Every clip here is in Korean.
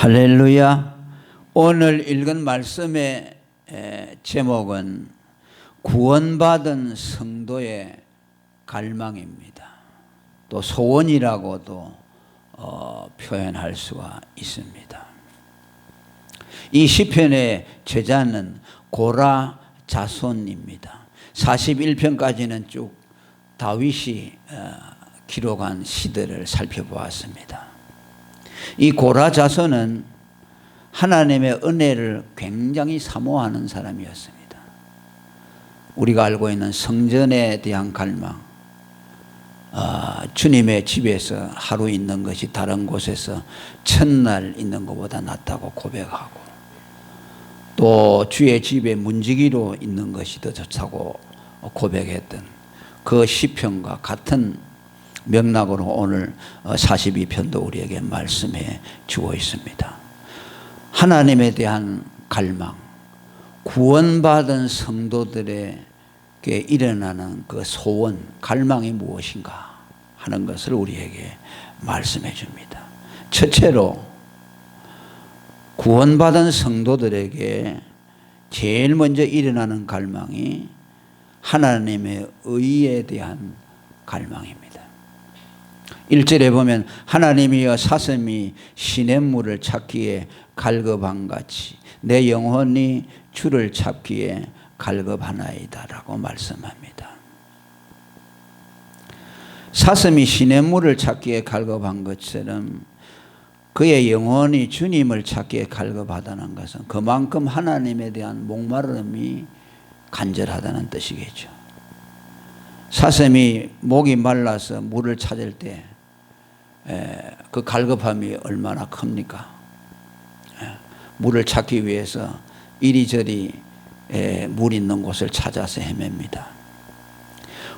할렐루야. 오늘 읽은 말씀의 제목은 구원받은 성도의 갈망입니다. 또 소원이라고도 표현할 수가 있습니다. 이 시편의 저자는 고라 자손입니다. 41편까지는 쭉 다윗이 기록한 시들을 살펴보았습니다. 이 고라 자손은 하나님의 은혜를 굉장히 사모하는 사람이었습니다. 우리가 알고 있는 성전에 대한 갈망, 주님의 집에서 하루 있는 것이 다른 곳에서 첫날 있는 것보다 낫다고 고백하고, 또 주의 집에 문지기로 있는 것이 더 좋다고 고백했던 그 시편과 같은 맥락으로 오늘 42편도 우리에게 말씀해 주고 있습니다. 하나님에 대한 갈망, 구원받은 성도들에게 일어나는 그 소원, 갈망이 무엇인가 하는 것을 우리에게 말씀해 줍니다. 첫째로 구원받은 성도들에게 제일 먼저 일어나는 갈망이 하나님의 의에 대한 갈망입니다. 1절에 보면 하나님이여 사슴이 시냇물을 찾기에 갈급한 같이 내 영혼이 주를 찾기에 갈급하나이다 라고 말씀합니다. 사슴이 시냇물을 찾기에 갈급한 것처럼 그의 영혼이 주님을 찾기에 갈급하다는 것은 그만큼 하나님에 대한 목마름이 간절하다는 뜻이겠죠. 사슴이 목이 말라서 물을 찾을 때 그 갈급함이 얼마나 큽니까? 물을 찾기 위해서 이리저리 물 있는 곳을 찾아서 헤맵니다.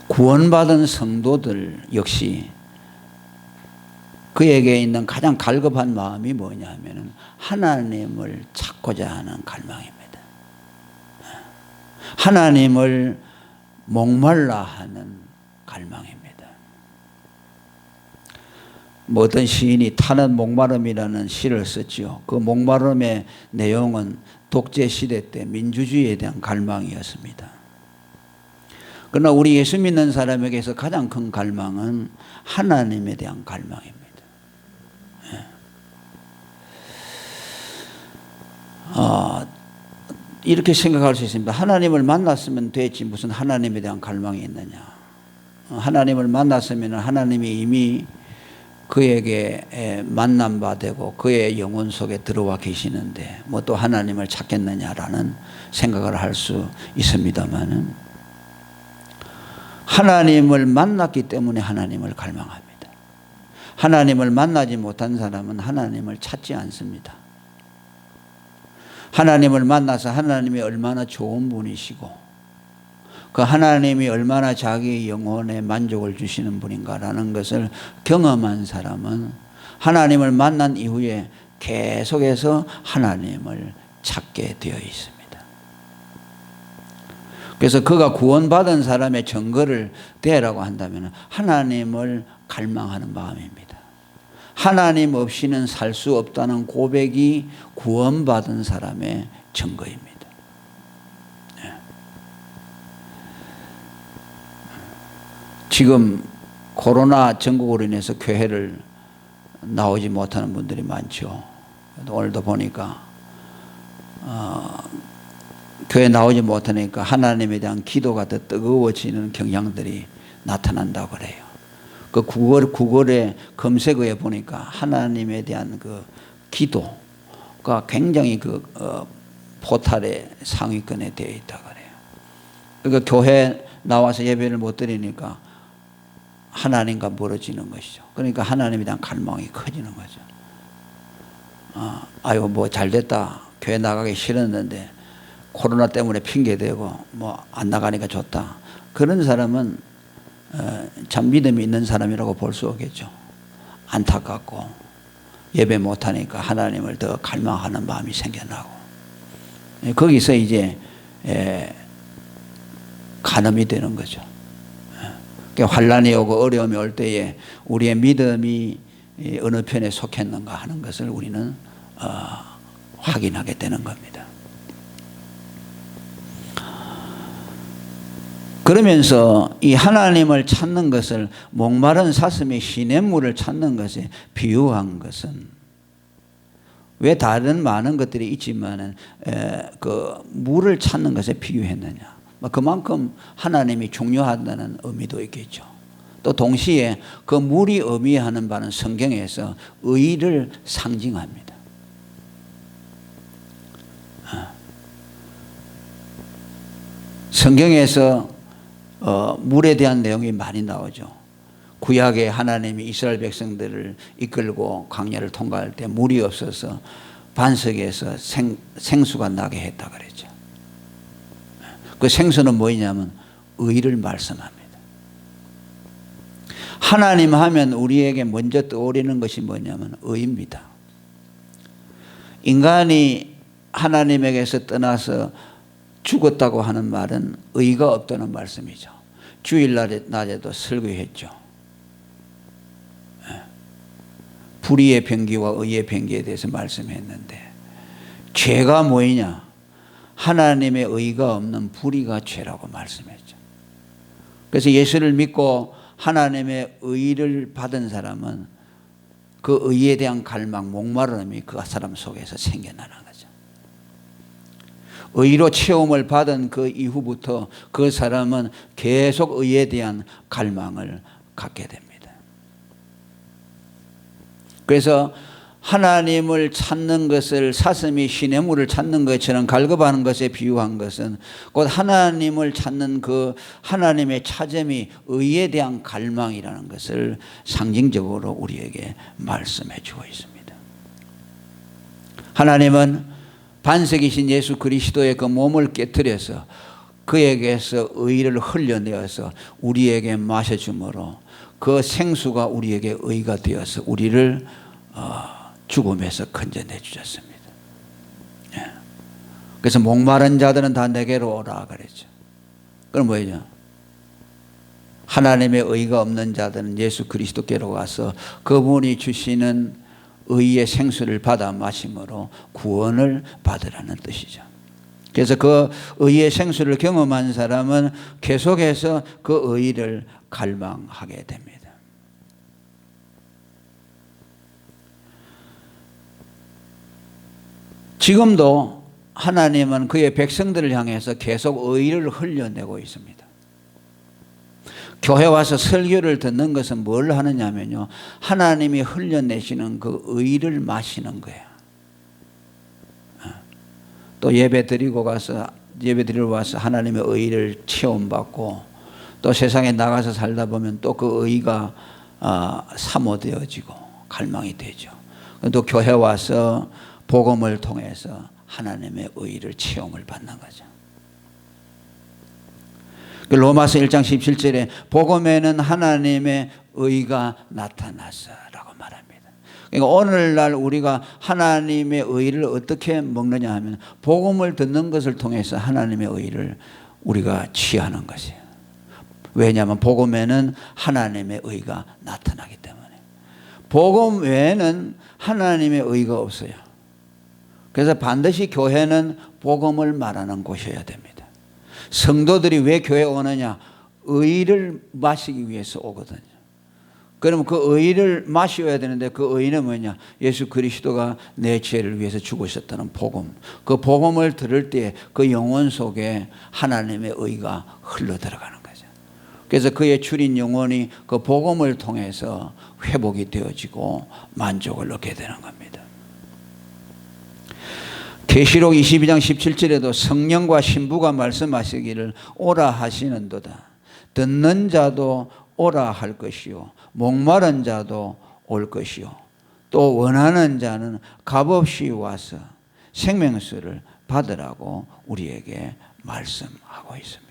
구원받은 성도들 역시 그에게 있는 가장 갈급한 마음이 뭐냐 하면 하나님을 찾고자 하는 갈망입니다. 하나님을 목말라 하는 갈망입니다. 어떤 시인이 타는 목마름이라는 시를 썼지요. 그 목마름의 내용은 독재 시대 때 민주주의에 대한 갈망이었습니다. 그러나 우리 예수 믿는 사람에게서 가장 큰 갈망은 하나님에 대한 갈망입니다. 이렇게 생각할 수 있습니다. 하나님을 만났으면 되지 무슨 하나님에 대한 갈망이 있느냐. 하나님을 만났으면 하나님이 이미 그에게 만난 바 되고 그의 영혼 속에 들어와 계시는데 뭐 또 하나님을 찾겠느냐라는 생각을 할 수 있습니다만, 하나님을 만났기 때문에 하나님을 갈망합니다. 하나님을 만나지 못한 사람은 하나님을 찾지 않습니다. 하나님을 만나서 하나님이 얼마나 좋은 분이시고 그 하나님이 얼마나 자기 영혼에 만족을 주시는 분인가라는 것을 경험한 사람은 하나님을 만난 이후에 계속해서 하나님을 찾게 되어 있습니다. 그래서 그가 구원받은 사람의 증거를 대라고 한다면 하나님을 갈망하는 마음입니다. 하나님 없이는 살 수 없다는 고백이 구원받은 사람의 증거입니다. 지금 코로나 전국으로 인해서 교회를 나오지 못하는 분들이 많죠. 오늘도 보니까 교회 나오지 못하니까 하나님에 대한 기도가 더 뜨거워지는 경향들이 나타난다고 그래요. 그 구글에 검색어에 보니까 하나님에 대한 그 기도가 굉장히 그 포탈의 상위권에 되어 있다고 그래요. 그러니까 교회 나와서 예배를 못 드리니까 하나님과 멀어지는 것이죠. 그러니까 하나님에 대한 갈망이 커지는 거죠. 아이고 뭐 잘됐다. 교회 나가기 싫었는데 코로나 때문에 핑계대고 뭐 안 나가니까 좋다. 그런 사람은 참 믿음이 있는 사람이라고 볼 수 없겠죠. 안타깝고 예배 못하니까 하나님을 더 갈망하는 마음이 생겨나고, 거기서 이제 간음이 되는 거죠. 환난이 오고 어려움이 올 때에 우리의 믿음이 어느 편에 속했는가 하는 것을 우리는 확인하게 되는 겁니다. 그러면서 이 하나님을 찾는 것을 목마른 사슴이 시냇물을 찾는 것에 비유한 것은, 왜 다른 많은 것들이 있지만은 그 물을 찾는 것에 비유했느냐? 그만큼 하나님이 중요하다는 의미도 있겠죠. 또 동시에 그 물이 의미하는 바는 성경에서 의를 상징합니다. 성경에서 물에 대한 내용이 많이 나오죠. 구약에 하나님이 이스라엘 백성들을 이끌고 광야를 통과할 때 물이 없어서 반석에서 생수가 나게 했다 그랬죠. 그 생수는 뭐냐면 의를 말씀합니다. 하나님 하면 우리에게 먼저 떠오르는 것이 뭐냐면 의입니다. 인간이 하나님에게서 떠나서 죽었다고 하는 말은 의가 없다는 말씀이죠. 주일날에도 설교했죠. 불의의 병기와 의의 병기에 대해서 말씀했는데, 죄가 뭐이냐? 하나님의 의가 없는 불의가 죄라고 말씀했죠. 그래서 예수를 믿고 하나님의 의를 받은 사람은 그 의에 대한 갈망, 목마름이 그 사람 속에서 생겨나는 거죠. 의로 체험을 받은 그 이후부터 그 사람은 계속 의에 대한 갈망을 갖게 됩니다. 그래서 하나님을 찾는 것을 사슴이 시냇물을 찾는 것처럼 갈급하는 것에 비유한 것은 곧 하나님을 찾는 그 하나님의 찾음이 의에 대한 갈망이라는 것을 상징적으로 우리에게 말씀해 주고 있습니다. 하나님은 반석이신 예수 그리스도의 그 몸을 깨뜨려서 그에게서 의를 흘려내어서 우리에게 마셔줌으로 그 생수가 우리에게 의가 되어서 우리를 죽음에서 건져내 주셨습니다. 그래서 목마른 자들은 다 내게로 오라 그랬죠. 그럼 뭐예요? 하나님의 의가 없는 자들은 예수 그리스도께로 가서 그분이 주시는 의의 생수를 받아 마심으로 구원을 받으라는 뜻이죠. 그래서 그 의의 생수를 경험한 사람은 계속해서 그 의를 갈망하게 됩니다. 지금도 하나님은 그의 백성들을 향해서 계속 의를 흘려내고 있습니다. 교회 와서 설교를 듣는 것은 뭘 하느냐면요, 하나님이 흘려내시는 그 의를 마시는 거예요. 또 예배 드리러 와서 하나님의 의를 체험받고, 또 세상에 나가서 살다 보면 또 그 의가 사모되어지고 갈망이 되죠. 또 교회 와서 복음을 통해서 하나님의 의를 체험을 받는 거죠. 로마서 1장 17절에 복음에는 하나님의 의가 나타났어라고 말합니다. 그러니까 오늘날 우리가 하나님의 의를 어떻게 먹느냐 하면 복음을 듣는 것을 통해서 하나님의 의를 우리가 취하는 것이에요. 왜냐하면 복음에는 하나님의 의가 나타나기 때문에. 복음 외에는 하나님의 의가 없어요. 그래서 반드시 교회는 복음을 말하는 곳이어야 됩니다. 성도들이 왜 교회에 오느냐? 의를 마시기 위해서 오거든요. 그러면 그 의를 마셔야 되는데 그 의는 뭐냐? 예수 그리스도가 내 죄를 위해서 죽으셨다는 복음. 그 복음을 들을 때 그 영혼 속에 하나님의 의가 흘러 들어가는 거죠. 그래서 그의 줄인 영혼이 그 복음을 통해서 회복이 되어지고 만족을 얻게 되는 겁니다. 계시록 22장 17절에도 성령과 신부가 말씀하시기를 오라 하시는도다. 듣는 자도 오라 할 것이요 목마른 자도 올 것이요 또 원하는 자는 값없이 와서 생명수를 받으라고 우리에게 말씀하고 있습니다.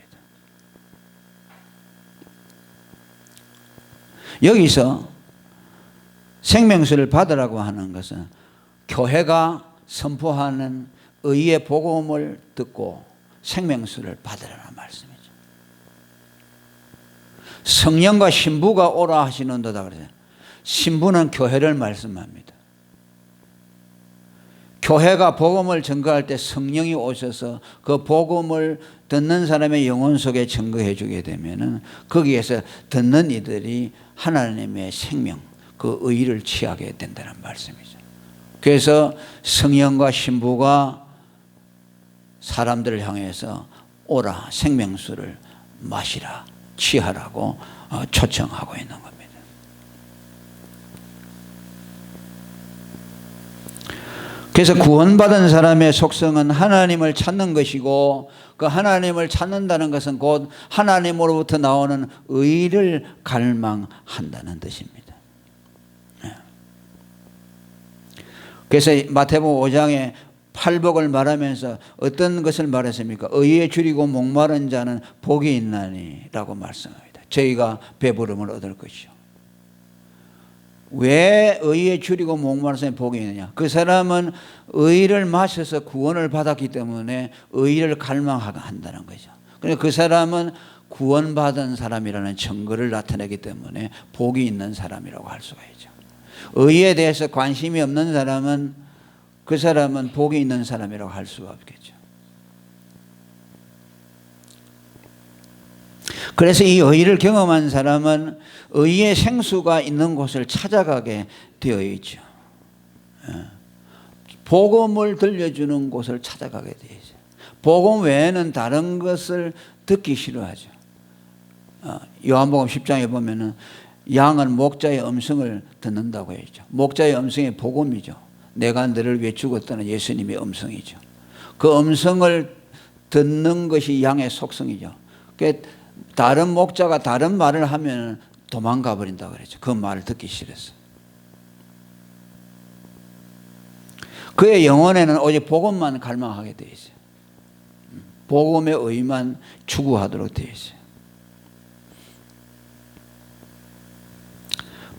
여기서 생명수를 받으라고 하는 것은 교회가 선포하는 의의 복음을 듣고 생명수를 받으라는 말씀이죠. 성령과 신부가 오라 하시는도다 그래요. 신부는 교회를 말씀합니다. 교회가 복음을 증거할 때 성령이 오셔서 그 복음을 듣는 사람의 영혼 속에 증거해 주게 되면은 거기에서 듣는 이들이 하나님의 생명, 그 의를 취하게 된다는 말씀이죠. 그래서 성령과 신부가 사람들을 향해서 오라, 생명수를 마시라, 취하라고 초청하고 있는 겁니다. 그래서 구원받은 사람의 속성은 하나님을 찾는 것이고, 그 하나님을 찾는다는 것은 곧 하나님으로부터 나오는 의를 갈망한다는 뜻입니다. 그래서 마태복음 5장에 팔복을 말하면서 어떤 것을 말했습니까? 의에 줄이고 목마른 자는 복이 있나니 라고 말씀합니다. 저희가 배부름을 얻을 것이요. 왜 의에 줄이고 목마른 사람이 복이 있느냐? 그 사람은 의를 마셔서 구원을 받았기 때문에 의를 갈망한다는 거죠. 그러니까 그 사람은 구원받은 사람이라는 증거를 나타내기 때문에 복이 있는 사람이라고 할 수가 있죠. 의에 대해서 관심이 없는 사람은 그 사람은 복이 있는 사람이라고 할 수가 없겠죠. 그래서 이 의를 경험한 사람은 의의 생수가 있는 곳을 찾아가게 되어 있죠. 복음을 들려주는 곳을 찾아가게 되어 있죠. 복음 외에는 다른 것을 듣기 싫어하죠. 요한복음 10장에 보면은 양은 목자의 음성을 듣는다고 했죠. 목자의 음성이 복음이죠. 내가 너를 위해 죽었다는 예수님의 음성이죠. 그 음성을 듣는 것이 양의 속성이죠. 다른 목자가 다른 말을 하면 도망가 버린다고 그랬죠. 그 말을 듣기 싫어서. 그의 영혼에는 오직 복음만 갈망하게 되어 있어요. 복음의 의만 추구하도록 되어 있어요.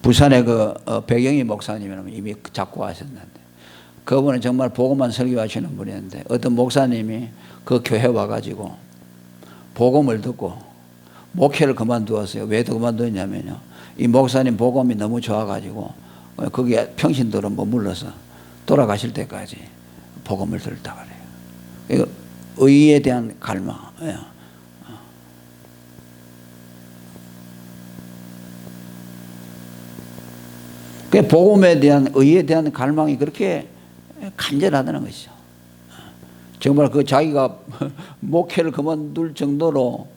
부산의 그 배경희 목사님이라면 이미 잡고 하셨는데, 그분은 정말 복음만 설교하시는 분이었는데, 어떤 목사님이 그 교회 와가지고 복음을 듣고 목회를 그만두었어요. 왜 그만두었냐면요, 이 목사님 복음이 너무 좋아가지고 거기에 평신도로 머물러서 돌아가실 때까지 복음을 들었다 그래요. 의에 대한 갈망. 그 복음에 대한, 의에 대한 갈망이 그렇게 간절하다는 것이죠. 정말 그 자기가 목회를 그만둘 정도로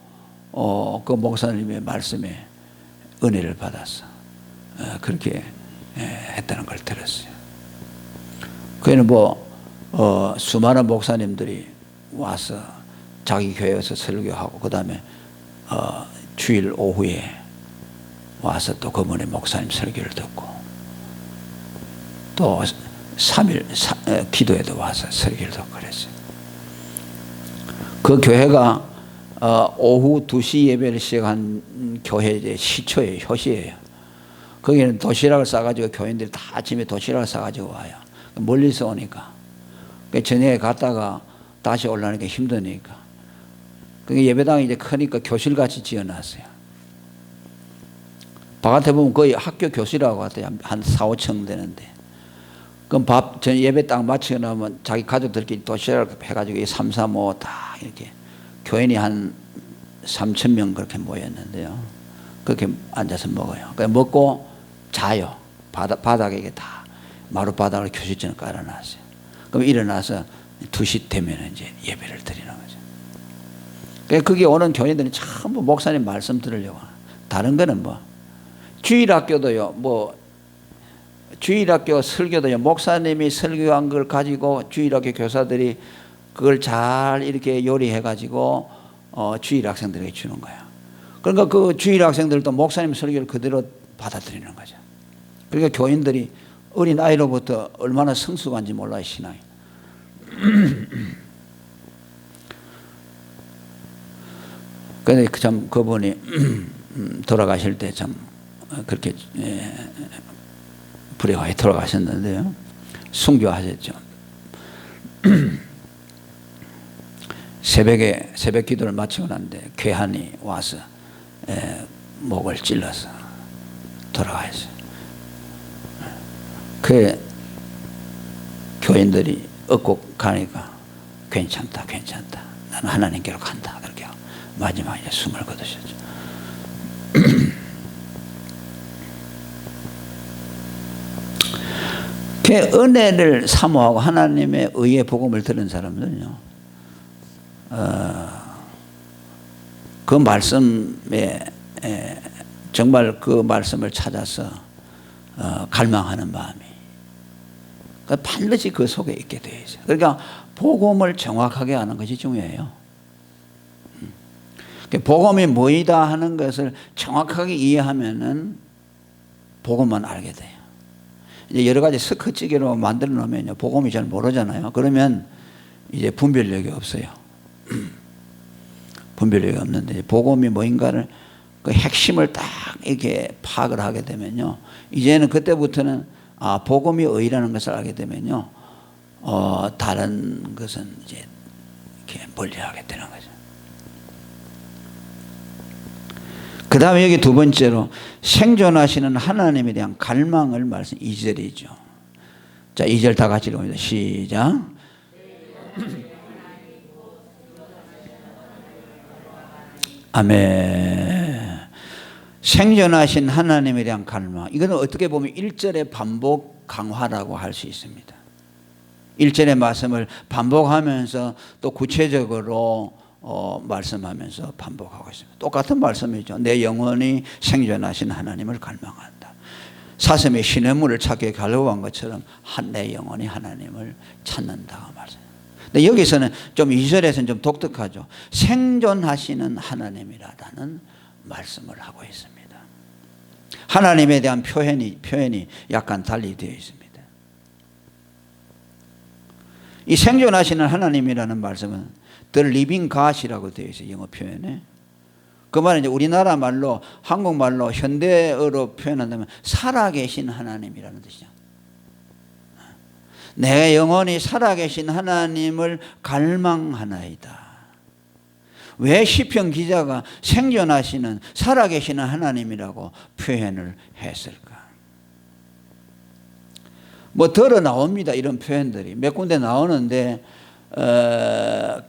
그 목사님의 말씀에 은혜를 받았어. 그렇게 했다는 걸 들었어요. 그에는 수많은 목사님들이 와서 자기 교회에서 설교하고, 그 다음에 주일 오후에 와서 또 그분의 목사님 설교를 듣고, 또 3일 기도에도 와서 설교를 듣고 그랬어요. 그 교회가 오후 2시 예배를 시작한 교회의 시초예요. 효시예요. 거기는 도시락을 싸가지고 교인들이 다 아침에 도시락을 싸가지고 와요. 멀리서 오니까. 저녁에 갔다가 다시 올라오니까 힘드니까. 그게 예배당이 이제 크니까 교실같이 지어놨어요. 바깥에 보면 거의 학교 교실하고 같아요. 한 4, 5층 되는데. 그럼 예배 딱 마치고 나면 자기 가족들끼리 도시락을 해가지고 3, 3, 5 다 이렇게 교인이 한 3,000명 그렇게 모였는데요. 그렇게 앉아서 먹어요. 그러니까 먹고 자요. 바닥에 다 마룻바닥을 교실처럼 깔아놨어요. 그럼 일어나서 2시 되면 이제 예배를 드리는 거죠. 그러니까 거기 오는 교인들이 전부 목사님 말씀 들으려고. 다른 거는 주일학교도요. 주일학교 설교도요. 목사님이 설교한 걸 가지고 주일학교 교사들이 그걸 잘 이렇게 요리해가지고 주일 학생들에게 주는 거예요. 그러니까 그 주일 학생들도 목사님 설교를 그대로 받아들이는 거죠. 그러니까 교인들이 어린 아이로부터 얼마나 성숙한지 몰라요, 신앙이. 근데 참 그분이 돌아가실 때 참 그렇게 불행하게 돌아가셨는데요. 순교하셨죠. 새벽에 새벽 기도를 마치고 난데 괴한이 와서 목을 찔러서 돌아가셨어요. 그 교인들이 얻고 가니까 괜찮다, 괜찮다. 나는 하나님께로 간다. 그렇게 마지막에 숨을 거두셨죠. 그 은혜를 사모하고 하나님의 의의 복음을 들은 사람들은요, 그 말씀에 정말 그 말씀을 찾아서 갈망하는 마음이 반드시 그 속에 있게 되어 있어요. 그러니까 복음을 정확하게 아는 것이 중요해요. 복음이 뭐이다 하는 것을 정확하게 이해하면은 복음만 알게 돼요. 이제 여러 가지 스크찌개로 만들어 놓으면요, 복음이 잘 모르잖아요. 그러면 이제 분별력이 없어요. 분별력이 없는데 복음이 뭐인가를 그 핵심을 딱 이렇게 파악을 하게 되면요, 이제는 그때부터는 복음이 의라는 것을 알게 되면요, 다른 것은 이제 이렇게 멀리하게 되는 거죠. 그 다음에 여기 두 번째로 생존하시는 하나님에 대한 갈망을 말씀 2절이죠. 자, 2절 다 같이 읽습니다. 시작. 아멘. 생존하신 하나님에 대한 갈망. 이거는 어떻게 보면 1절의 반복 강화라고 할 수 있습니다. 1절의 말씀을 반복하면서 또 구체적으로 말씀하면서 반복하고 있습니다. 똑같은 말씀이죠. 내 영혼이 생존하신 하나님을 갈망한다. 사슴이 시냇물을 찾기 갈구한 것처럼 내 영혼이 하나님을 찾는다고 말씀합니다. 근데 여기서는 좀 2절에서는 좀 독특하죠. 생존하시는 하나님이라는 말씀을 하고 있습니다. 하나님에 대한 표현이 약간 달리 되어 있습니다. 이 생존하시는 하나님이라는 말씀은 The Living God이라고 되어 있어요. 영어 표현에. 그 말은 이제 우리나라 말로, 한국말로, 현대어로 표현한다면 살아계신 하나님이라는 뜻이죠. 내 영혼이 살아계신 하나님을 갈망하나이다. 왜 시편 기자가 생존하시는 살아계시는 하나님이라고 표현을 했을까? 뭐 들어 나옵니다. 이런 표현들이 몇 군데 나오는데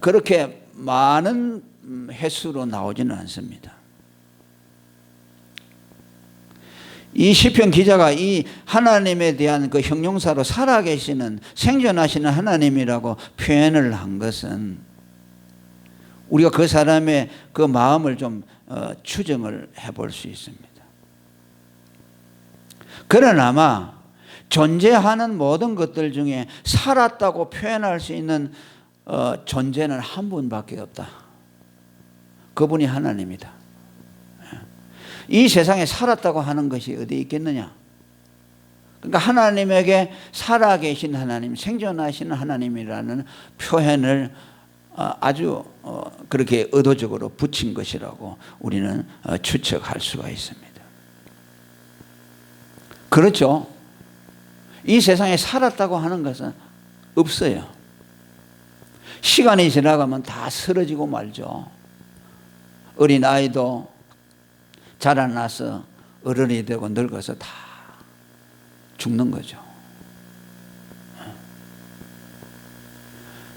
그렇게 많은 횟수로 나오지는 않습니다. 이 시편 기자가 이 하나님에 대한 그 형용사로 살아계시는 생존하시는 하나님이라고 표현을 한 것은 우리가 그 사람의 그 마음을 좀 추정을 해볼 수 있습니다. 그러나마 존재하는 모든 것들 중에 살았다고 표현할 수 있는 존재는 한 분밖에 없다. 그분이 하나님이다. 이 세상에 살았다고 하는 것이 어디 있겠느냐? 그러니까 하나님에게 살아계신 하나님, 생존하시는 하나님이라는 표현을 아주 그렇게 의도적으로 붙인 것이라고 우리는 추측할 수가 있습니다. 그렇죠? 이 세상에 살았다고 하는 것은 없어요. 시간이 지나가면 다 쓰러지고 말죠. 어린아이도 자라나서 어른이 되고 늙어서 다 죽는 거죠.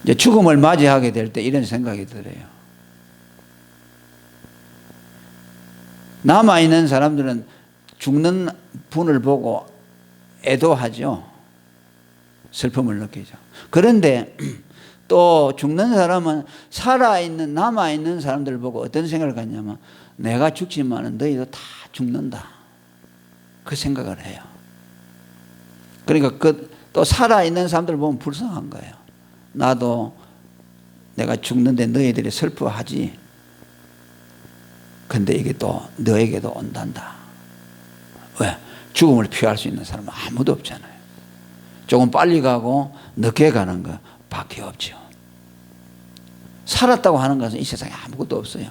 이제 죽음을 맞이하게 될 때 이런 생각이 들어요. 남아있는 사람들은 죽는 분을 보고 애도하죠. 슬픔을 느끼죠. 그런데 또 죽는 사람은 살아있는 남아있는 사람들을 보고 어떤 생각을 갖냐면 내가 죽지만 너희도 다 죽는다. 그 생각을 해요. 그러니까 또 살아있는 사람들을 보면 불쌍한 거예요. 나도 내가 죽는데 너희들이 슬퍼하지. 근데 이게 또 너에게도 온단다. 왜? 죽음을 피할 수 있는 사람은 아무도 없잖아요. 조금 빨리 가고 늦게 가는 것 밖에 없죠. 살았다고 하는 것은 이 세상에 아무것도 없어요.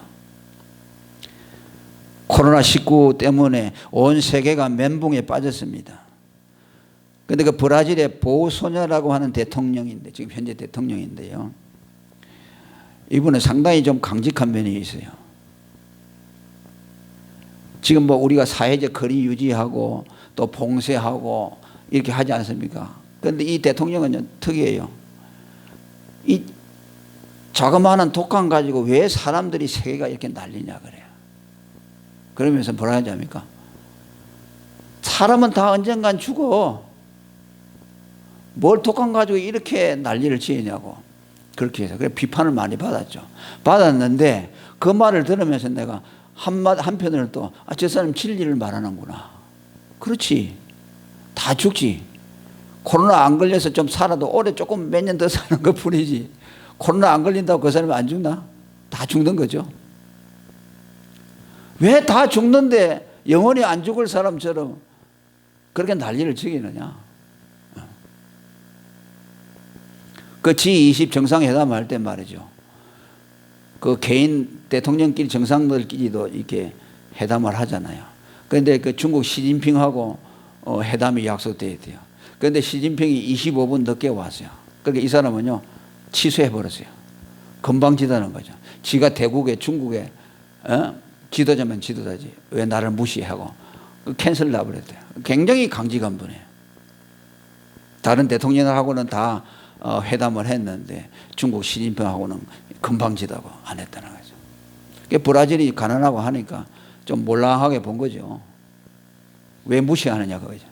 코로나19 때문에 온 세계가 멘붕에 빠졌습니다. 그런데 그 브라질의 보소냐라고 하는 대통령인데, 지금 현재 대통령인데요, 이분은 상당히 좀 강직한 면이 있어요. 지금 뭐 우리가 사회적 거리 유지하고 또 봉쇄하고 이렇게 하지 않습니까? 그런데 이 대통령은 특이해요. 이 자그마한 독감 가지고 왜 사람들이 세계가 이렇게 난리냐 그래요. 그러면서 뭐라 하지 않습니까? 사람은 다 언젠간 죽어. 뭘 독감 가지고 이렇게 난리를 지으냐고. 그렇게 해서 그래 비판을 많이 받았죠. 받았는데 그 말을 들으면서 내가 한편으로는 또 저 사람 진리를 말하는구나. 그렇지. 다 죽지. 코로나 안 걸려서 좀 살아도 올해 조금 몇 년 더 사는 것 뿐이지. 코로나 안 걸린다고 그 사람이 안 죽나? 다 죽는 거죠. 왜 다 죽는데 영원히 안 죽을 사람처럼 그렇게 난리를 치기느냐. 그 G20 정상회담 할 때 말이죠. 그 개인 대통령끼리 정상들끼리도 이렇게 회담을 하잖아요. 그런데 그 중국 시진핑하고 회담이 약속되어 있대요. 그런데 시진핑이 25분 늦게 왔어요. 그러니까 이 사람은요 취소해 버렸어요. 건방지다는 거죠. 지가 대국에 중국에 지도자면 지도자지 왜 나를 무시하고 캔슬 나버렸대요. 굉장히 강직한 분이에요. 다른 대통령하고는 다 회담을 했는데 중국 시진핑하고는 건방지다고 안 했다는 거죠. 브라질이 가난하고 하니까 좀 몰랑하게 본 거죠. 왜 무시하느냐 그거죠.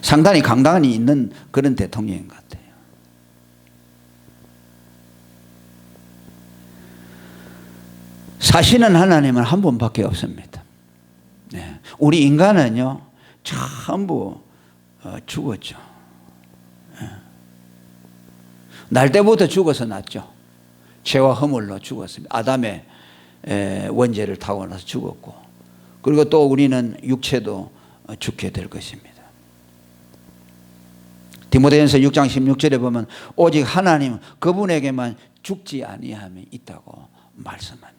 상당히 강단이 있는 그런 대통령인 것 같아요. 사시는 하나님은 한 분밖에 없습니다. 네. 우리 인간은요 전부 죽었죠. 네. 날 때부터 죽어서 났죠. 죄와 허물로 죽었습니다. 아담의 원죄를 타고 나서 죽었고, 그리고 또 우리는 육체도 죽게 될 것입니다. 디모데전서 6장 16절에 보면 오직 하나님 그분에게만 죽지 아니함이 있다고 말씀합니다.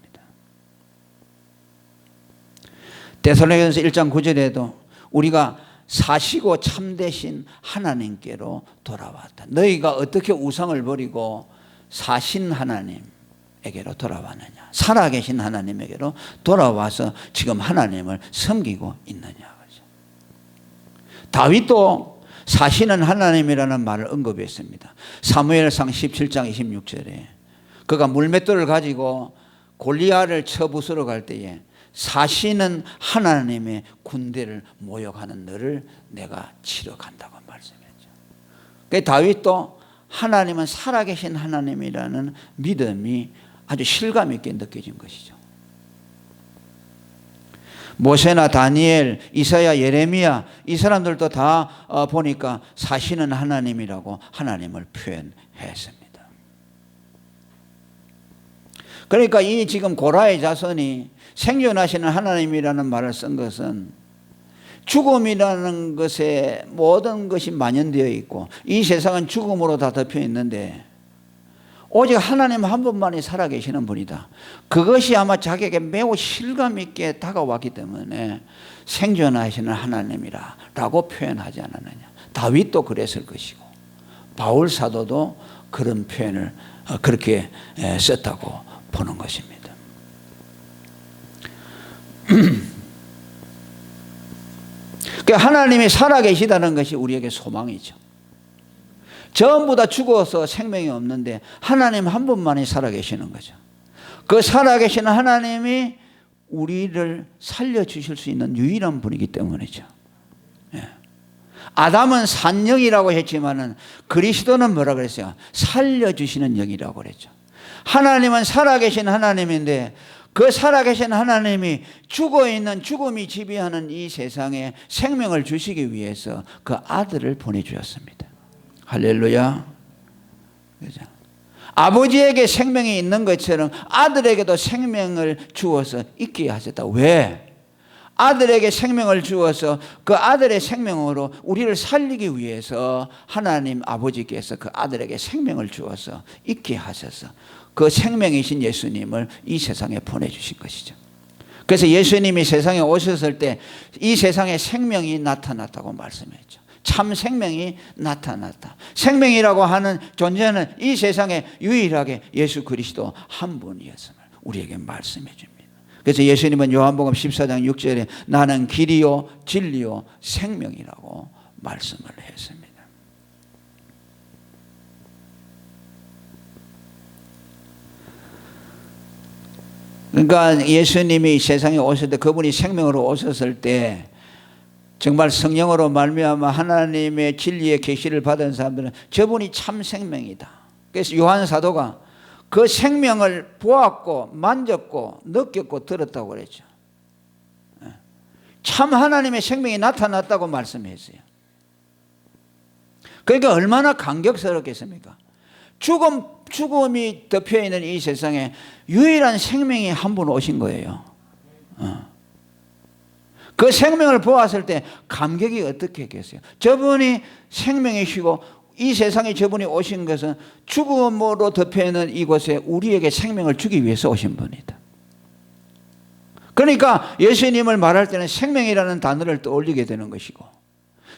데살로니가전서 1장 9절에도 우리가 사시고 참되신 하나님께로 돌아왔다. 너희가 어떻게 우상을 버리고 사신 하나님에게로 돌아왔느냐, 살아계신 하나님에게로 돌아와서 지금 하나님을 섬기고 있느냐. 다윗도 사시는 하나님이라는 말을 언급했습니다. 사무엘상 17장 26절에 그가 물맷돌을 가지고 골리앗을 쳐부수러 갈 때에 사시는 하나님의 군대를 모욕하는 너를 내가 치러 간다고 말씀했죠. 그러니까 다윗도 하나님은 살아계신 하나님이라는 믿음이 아주 실감 있게 느껴진 것이죠. 모세나 다니엘, 이사야, 예레미야 이 사람들도 다 보니까 사시는 하나님이라고 하나님을 표현했습니다. 그러니까 이 지금 고라의 자손이 생존하시는 하나님이라는 말을 쓴 것은 죽음이라는 것에 모든 것이 만연되어 있고 이 세상은 죽음으로 다 덮여 있는데 오직 하나님 한 분만이 살아계시는 분이다. 그것이 아마 자기에게 매우 실감 있게 다가왔기 때문에 생존하시는 하나님이라고 표현하지 않았느냐. 다윗도 그랬을 것이고 바울 사도도 그런 표현을 그렇게 썼다고 보는 것입니다. 그러니까 하나님이 살아계시다는 것이 우리에게 소망이죠. 전부 다 죽어서 생명이 없는데 하나님 한 분만이 살아계시는 거죠. 그 살아계시는 하나님이 우리를 살려주실 수 있는 유일한 분이기 때문이죠. 예. 아담은 산영이라고 했지만은 그리스도는 뭐라 그랬어요? 살려주시는 영이라고 그랬죠. 하나님은 살아계신 하나님인데 그 살아계신 하나님이 죽어있는 죽음이 지배하는 이 세상에 생명을 주시기 위해서 그 아들을 보내주셨습니다. 할렐루야. 그죠? 아버지에게 생명이 있는 것처럼 아들에게도 생명을 주어서 있게 하셨다. 왜? 아들에게 생명을 주어서 그 아들의 생명으로 우리를 살리기 위해서 하나님 아버지께서 그 아들에게 생명을 주어서 있게 하셔서 그 생명이신 예수님을 이 세상에 보내주신 것이죠. 그래서 예수님이 세상에 오셨을 때 이 세상에 생명이 나타났다고 말씀했죠. 참 생명이 나타났다. 생명이라고 하는 존재는 이 세상에 유일하게 예수 그리스도 한 분이었음을 우리에게 말씀해 줍니다. 그래서 예수님은 요한복음 14장 6절에 나는 길이요 진리요 생명이라고 말씀을 했습니다. 그러니까 예수님이 세상에 오실 때, 그분이 생명으로 오셨을 때 정말 성령으로 말미암아 하나님의 진리의 계시를 받은 사람들은 저분이 참 생명이다. 그래서 요한 사도가 그 생명을 보았고 만졌고 느꼈고 들었다고 그랬죠. 참 하나님의 생명이 나타났다고 말씀했어요. 그러니까 얼마나 감격스럽겠습니까? 죽음이 덮여있는 이 세상에 유일한 생명이 한 분 오신 거예요. 그 생명을 보았을 때 감격이 어떻게 했겠어요? 저분이 생명이시고 이 세상에 저분이 오신 것은 죽음으로 덮여있는 이곳에 우리에게 생명을 주기 위해서 오신 분이다. 그러니까 예수님을 말할 때는 생명이라는 단어를 떠올리게 되는 것이고,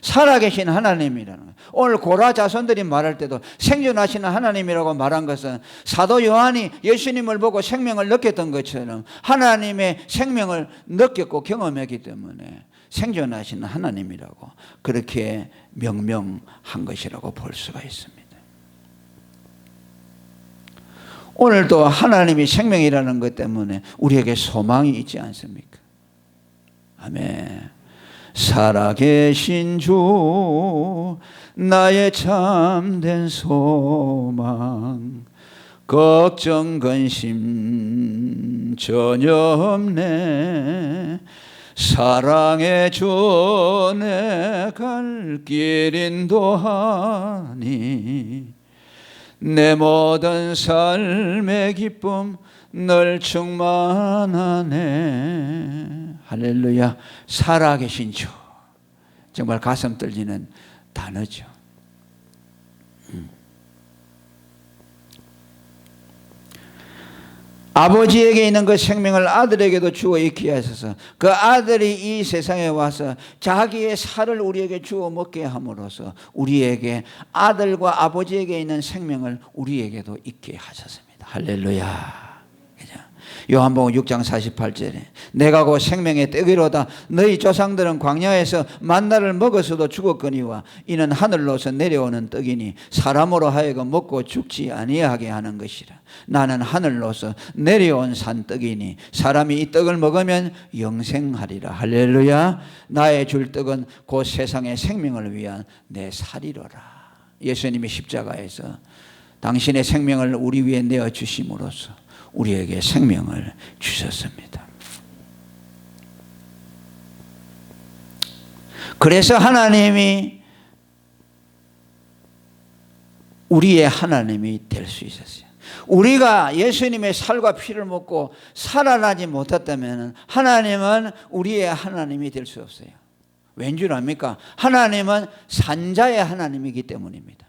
살아계신 하나님이라는 거예요. 오늘 고라 자손들이 말할 때도 생존하시는 하나님이라고 말한 것은 사도 요한이 예수님을 보고 생명을 느꼈던 것처럼 하나님의 생명을 느꼈고 경험했기 때문에 생존하시는 하나님이라고 그렇게 명명한 것이라고 볼 수가 있습니다. 오늘도 하나님이 생명이라는 것 때문에 우리에게 소망이 있지 않습니까? 아멘. 살아계신 주 나의 참된 소망, 걱정 근심 전혀 없네. 사랑의 주 내 갈 길 인도하니 내 모든 삶의 기쁨 널 충만하네. 할렐루야. 살아계신 주, 정말 가슴 떨리는 단어죠. 아버지에게 있는 그 생명을 아들에게도 주어 있게 하셔서 그 아들이 이 세상에 와서 자기의 살을 우리에게 주어 먹게 함으로써 우리에게 아들과 아버지에게 있는 생명을 우리에게도 있게 하셨습니다. 할렐루야. 요한복음 6장 48절에 내가 곧 생명의 떡이로다. 너희 조상들은 광야에서 만나를 먹어서도 죽었거니와 이는 하늘로서 내려오는 떡이니 사람으로 하여금 먹고 죽지 아니하게 하는 것이라. 나는 하늘로서 내려온 산떡이니 사람이 이 떡을 먹으면 영생하리라. 할렐루야. 나의 줄 떡은 곧 세상의 생명을 위한 내 살이로라. 예수님이 십자가에서 당신의 생명을 우리 위에 내어주심으로써 우리에게 생명을 주셨습니다. 그래서 하나님이 우리의 하나님이 될 수 있었어요. 우리가 예수님의 살과 피를 먹고 살아나지 못했다면 하나님은 우리의 하나님이 될 수 없어요. 왠 줄 압니까? 하나님은 산자의 하나님이기 때문입니다.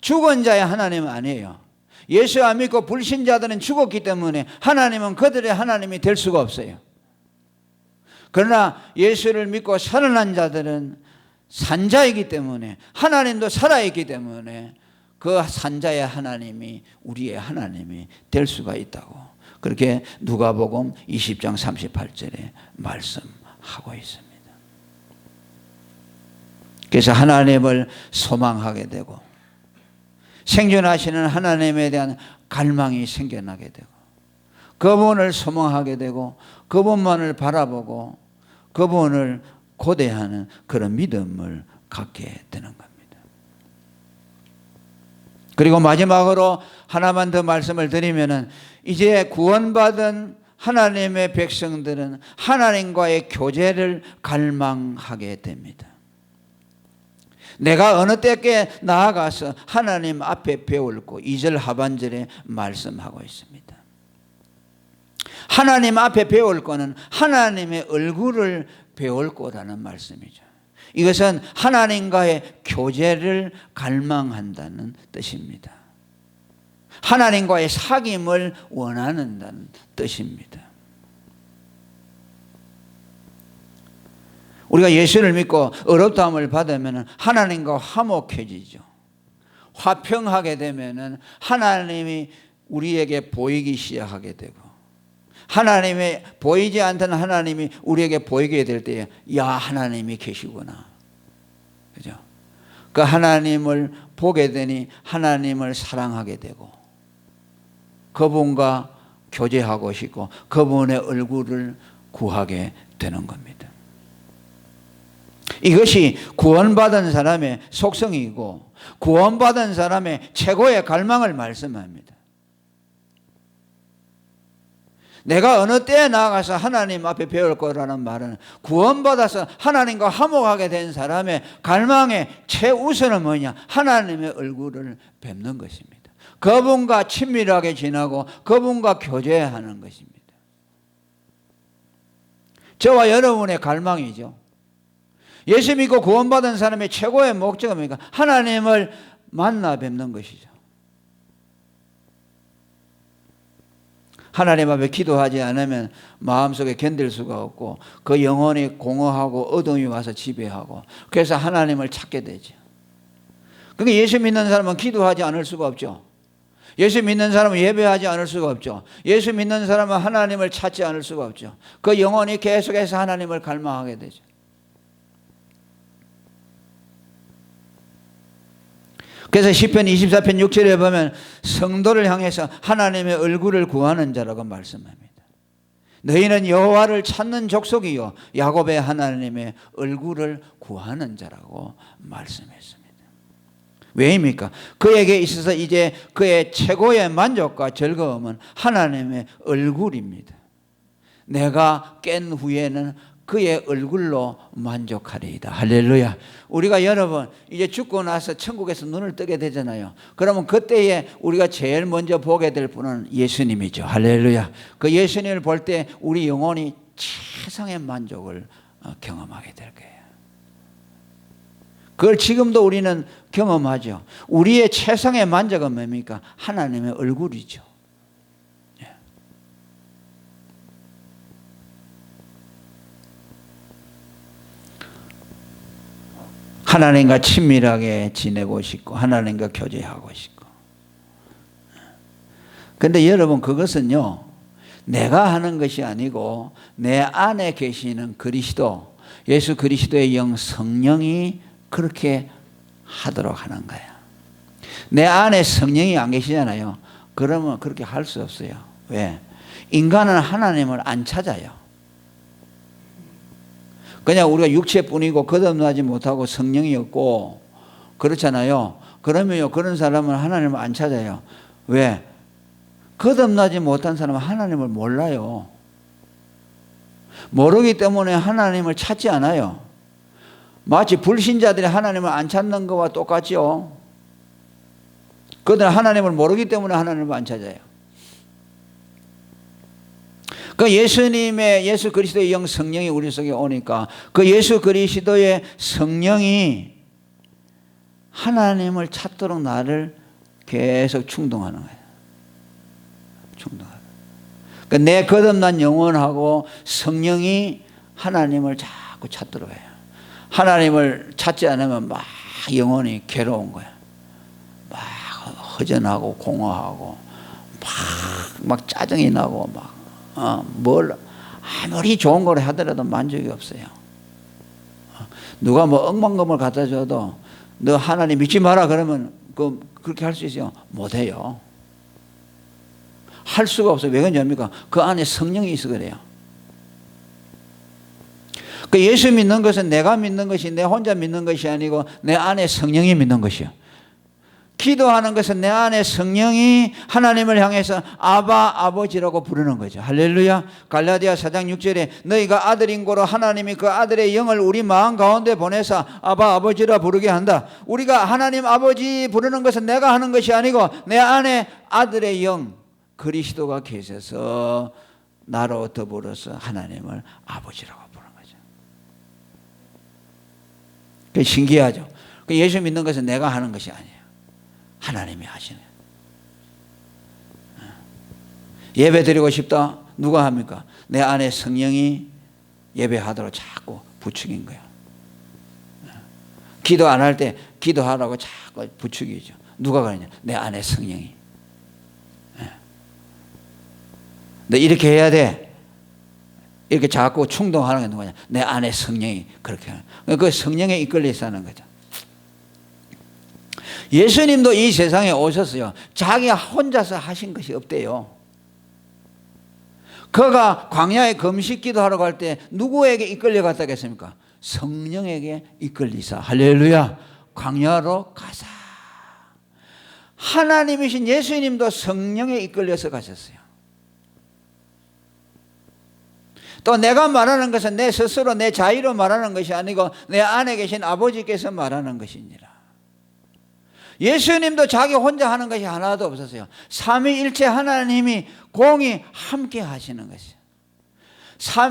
죽은 자의 하나님은 아니에요. 예수 안 믿고 불신자들은 죽었기 때문에 하나님은 그들의 하나님이 될 수가 없어요. 그러나 예수를 믿고 살아난 자들은 산자이기 때문에, 하나님도 살아있기 때문에 그 산자의 하나님이 우리의 하나님이 될 수가 있다고 그렇게 누가복음 20장 38절에 말씀하고 있습니다. 그래서 하나님을 소망하게 되고 생존하시는 하나님에 대한 갈망이 생겨나게 되고 그분을 소망하게 되고 그분만을 바라보고 그분을 고대하는 그런 믿음을 갖게 되는 겁니다. 그리고 마지막으로 하나만 더 말씀을 드리면은 이제 구원받은 하나님의 백성들은 하나님과의 교제를 갈망하게 됩니다. 내가 어느 때께 나아가서 하나님 앞에 배울 거 2절 하반절에 말씀하고 있습니다. 하나님 앞에 배울 거는 하나님의 얼굴을 배울 거라는 말씀이죠. 이것은 하나님과의 교제를 갈망한다는 뜻입니다. 하나님과의 사귐을 원하는다는 뜻입니다. 우리가 예수를 믿고 어렵다함을 받으면 하나님과 화목해지죠. 화평하게 되면 하나님이 우리에게 보이기 시작하게 되고 하나님의 보이지 않던 하나님이 우리에게 보이게 될 때에 야 하나님이 계시구나. 그죠? 그 하나님을 보게 되니 하나님을 사랑하게 되고 그분과 교제하고 싶고 그분의 얼굴을 구하게 되는 겁니다. 이것이 구원받은 사람의 속성이고 구원받은 사람의 최고의 갈망을 말씀합니다. 내가 어느 때에 나아가서 하나님 앞에 배울 거라는 말은 구원받아서 하나님과 화목하게 된 사람의 갈망의 최우선은 뭐냐? 하나님의 얼굴을 뵙는 것입니다. 그분과 친밀하게 지나고 그분과 교제하는 것입니다. 저와 여러분의 갈망이죠. 예수 믿고 구원받은 사람의 최고의 목적은 뭡니까? 하나님을 만나 뵙는 것이죠. 하나님 앞에 기도하지 않으면 마음속에 견딜 수가 없고 그 영혼이 공허하고 어둠이 와서 지배하고 그래서 하나님을 찾게 되죠. 그러니까 예수 믿는 사람은 기도하지 않을 수가 없죠. 예수 믿는 사람은 예배하지 않을 수가 없죠. 예수 믿는 사람은 하나님을 찾지 않을 수가 없죠. 그 영혼이 계속해서 하나님을 갈망하게 되죠. 그래서 시편 24편 6절에 보면 성도를 향해서 하나님의 얼굴을 구하는 자라고 말씀합니다. 너희는 여호와를 찾는 족속이요 야곱의 하나님의 얼굴을 구하는 자라고 말씀했습니다. 왜입니까? 그에게 있어서 이제 그의 최고의 만족과 즐거움은 하나님의 얼굴입니다. 내가 깬 후에는 그의 얼굴로 만족하리이다. 할렐루야. 우리가 여러분 이제 죽고 나서 천국에서 눈을 뜨게 되잖아요. 그러면 그때에 우리가 제일 먼저 보게 될 분은 예수님이죠. 할렐루야. 그 예수님을 볼 때 우리 영혼이 최상의 만족을 경험하게 될 거예요. 그걸 지금도 우리는 경험하죠. 우리의 최상의 만족은 뭡니까? 하나님의 얼굴이죠. 하나님과 친밀하게 지내고 싶고 하나님과 교제하고 싶고. 그런데 여러분 그것은요 내가 하는 것이 아니고 내 안에 계시는 그리스도 예수 그리스도의 영 성령이 그렇게 하도록 하는 거예요. 내 안에 성령이 안 계시잖아요. 그러면 그렇게 할 수 없어요. 왜? 인간은 하나님을 안 찾아요. 그냥 우리가 육체뿐이고 거듭나지 못하고 성령이 없고 그렇잖아요. 그러면요 그런 사람은 하나님을 안 찾아요. 왜? 거듭나지 못한 사람은 하나님을 몰라요. 모르기 때문에 하나님을 찾지 않아요. 마치 불신자들이 하나님을 안 찾는 것과 똑같죠. 그들은 하나님을 모르기 때문에 하나님을 안 찾아요. 그 예수 그리스도의 영 성령이 우리 속에 오니까 그 예수 그리스도의 성령이 하나님을 찾도록 나를 계속 충동하는 거예요. 충동하는. 그러니까 내 거듭난 영혼하고 성령이 하나님을 자꾸 찾도록 해요. 하나님을 찾지 않으면 막 영혼이 괴로운 거야. 막 허전하고 공허하고 막 짜증이 나고 뭘 아무리 좋은 걸 하더라도 만족이 없어요. 누가 뭐 억만금을 갖다 줘도 너 하나님 믿지 마라 그러면 그렇게 할 수 있어요? 못해요. 할 수가 없어요. 왜 그러냐니까 그 안에 성령이 있어 그래요. 그 예수 믿는 것은 내가 믿는 것이 내 혼자 믿는 것이 아니고 내 안에 성령이 믿는 것이요. 기도하는 것은 내 안에 성령이 하나님을 향해서 아바 아버지라고 부르는 거죠. 할렐루야. 갈라디아 4장 6절에 너희가 아들인 고로 하나님이 그 아들의 영을 우리 마음 가운데 보내서 아바 아버지라 부르게 한다. 우리가 하나님 아버지 부르는 것은 내가 하는 것이 아니고 내 안에 아들의 영 그리스도가 계셔서 나로 더불어서 하나님을 아버지라고 부르는 거죠. 그게 신기하죠. 예수 믿는 것은 내가 하는 것이 아니에요. 하나님이 하시네. 예배 드리고 싶다. 누가 합니까? 내 안에 성령이 예배하도록 자꾸 부추긴 거야. 기도 안 할 때 기도하라고 자꾸 부추기죠. 누가 그러냐? 내 안에 성령이. 너 이렇게 해야 돼. 이렇게 자꾸 충동하는 게 누구냐? 내 안에 성령이 그렇게 하는 거야. 그 성령에 이끌려서 하는 거죠. 예수님도 이 세상에 오셨어요. 자기 혼자서 하신 것이 없대요. 그가 광야에 금식 기도하러 갈 때 누구에게 이끌려 갔다겠습니까? 성령에게 이끌리사. 할렐루야. 광야로 가사. 하나님이신 예수님도 성령에 이끌려서 가셨어요. 또 내가 말하는 것은 내 스스로 내 자유로 말하는 것이 아니고 내 안에 계신 아버지께서 말하는 것이니라. 예수님도 자기 혼자 하는 것이 하나도 없었어요. 삼위일체 하나님이 공히 함께 하시는 것이에요.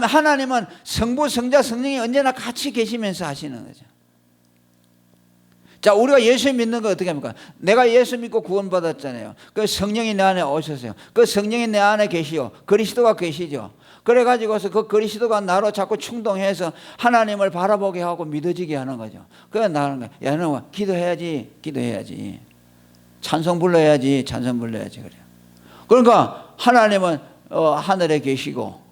하나님은 성부, 성자, 성령이 언제나 같이 계시면서 하시는 거죠. 자, 우리가 예수 믿는 거 어떻게 합니까? 내가 예수 믿고 구원받았잖아요. 그 성령이 내 안에 오셨어요. 그 성령이 내 안에 계시요. 그리스도가 계시죠. 그래가지고서 그 그리스도가 나로 자꾸 충동해서 하나님을 바라보게 하고 믿어지게 하는 거죠. 그래 나는 거야. 야, 너 기도해야지, 기도해야지. 찬송 불러야지, 찬송 불러야지. 그래요. 그러니까 하나님은 하늘에 계시고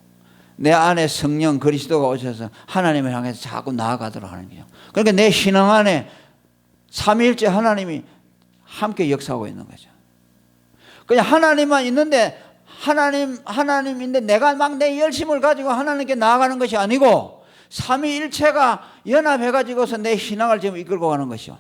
내 안에 성령 그리스도가 오셔서 하나님을 향해서 자꾸 나아가도록 하는 거죠. 그러니까 내 신앙 안에 삼위일체 하나님이 함께 역사하고 있는 거죠. 그냥 하나님만 있는데 하나님인데 내가 막 내 열심을 가지고 하나님께 나아가는 것이 아니고 삼위일체가 연합해 가지고서 내 신앙을 지금 이끌고 가는 것이요.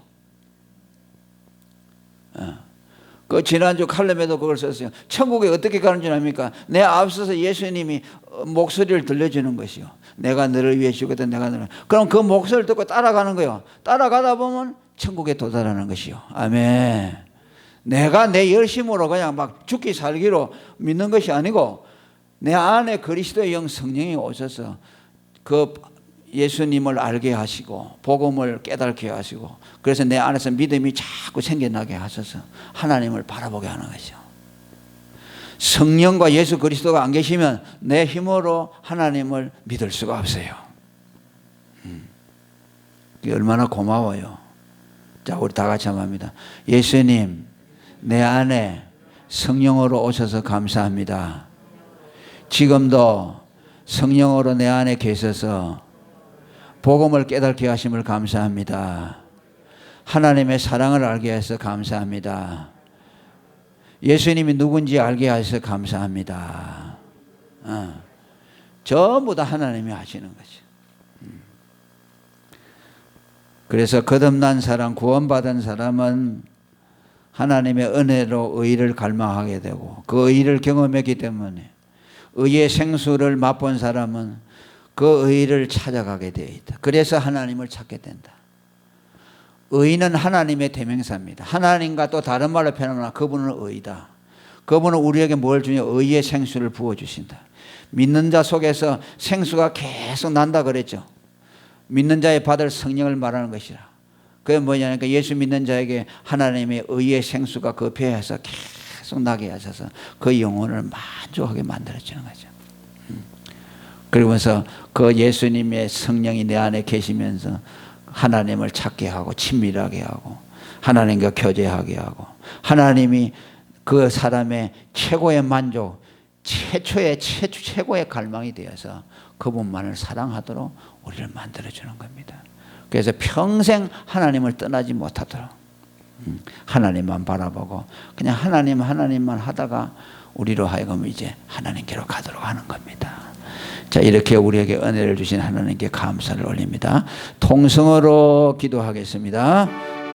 그 지난주 칼럼에도 그걸 썼어요. 천국에 어떻게 가는 줄 압니까? 내 앞서서 예수님이 목소리를 들려주는 것이요. 내가 너를 위해 죽었다, 내가 너를. 그럼 그 목소리를 듣고 따라가는 거요. 따라가다 보면 천국에 도달하는 것이요. 아멘. 내가 내 열심으로 그냥 막 죽기 살기로 믿는 것이 아니고 내 안에 그리스도의 영 성령이 오셔서 그 예수님을 알게 하시고 복음을 깨닫게 하시고 그래서 내 안에서 믿음이 자꾸 생겨나게 하셔서 하나님을 바라보게 하는 것이죠. 성령과 예수 그리스도가 안 계시면 내 힘으로 하나님을 믿을 수가 없어요. 그게 얼마나 고마워요. 자, 우리 다 같이 한번 합니다. 예수님, 내 안에 성령으로 오셔서 감사합니다. 지금도 성령으로 내 안에 계셔서 복음을 깨닫게 하심을 감사합니다. 하나님의 사랑을 알게 해서 감사합니다. 예수님이 누군지 알게 하셔서 감사합니다. 전부 다 하나님이 하시는 거죠. 그래서 거듭난 사람, 구원받은 사람은 하나님의 은혜로 의를 갈망하게 되고 그 의를 경험했기 때문에 의의 생수를 맛본 사람은 그 의를 찾아가게 되어 있다. 그래서 하나님을 찾게 된다. 의는 하나님의 대명사입니다. 하나님과 또 다른 말로 표현하면 그분은 의다. 그분은 우리에게 뭘 주냐? 의의 생수를 부어주신다. 믿는 자 속에서 생수가 계속 난다 그랬죠. 믿는 자의 받을 성령을 말하는 것이라. 그게 뭐냐니까 예수 믿는 자에게 하나님의 의의 생수가 그 배에서 계속 나게 하셔서 그 영혼을 만족하게 만들어주는 거죠. 그러면서 그 예수님의 성령이 내 안에 계시면서 하나님을 찾게 하고 친밀하게 하고 하나님과 교제하게 하고 하나님이 그 사람의 최고의 만족, 최고의 갈망이 되어서 그분만을 사랑하도록 우리를 만들어주는 겁니다. 그래서 평생 하나님을 떠나지 못하도록 하나님만 바라보고 그냥 하나님만 하다가 우리로 하여금 이제 하나님께로 가도록 하는 겁니다. 자, 이렇게 우리에게 은혜를 주신 하나님께 감사를 올립니다. 통성어로 기도하겠습니다.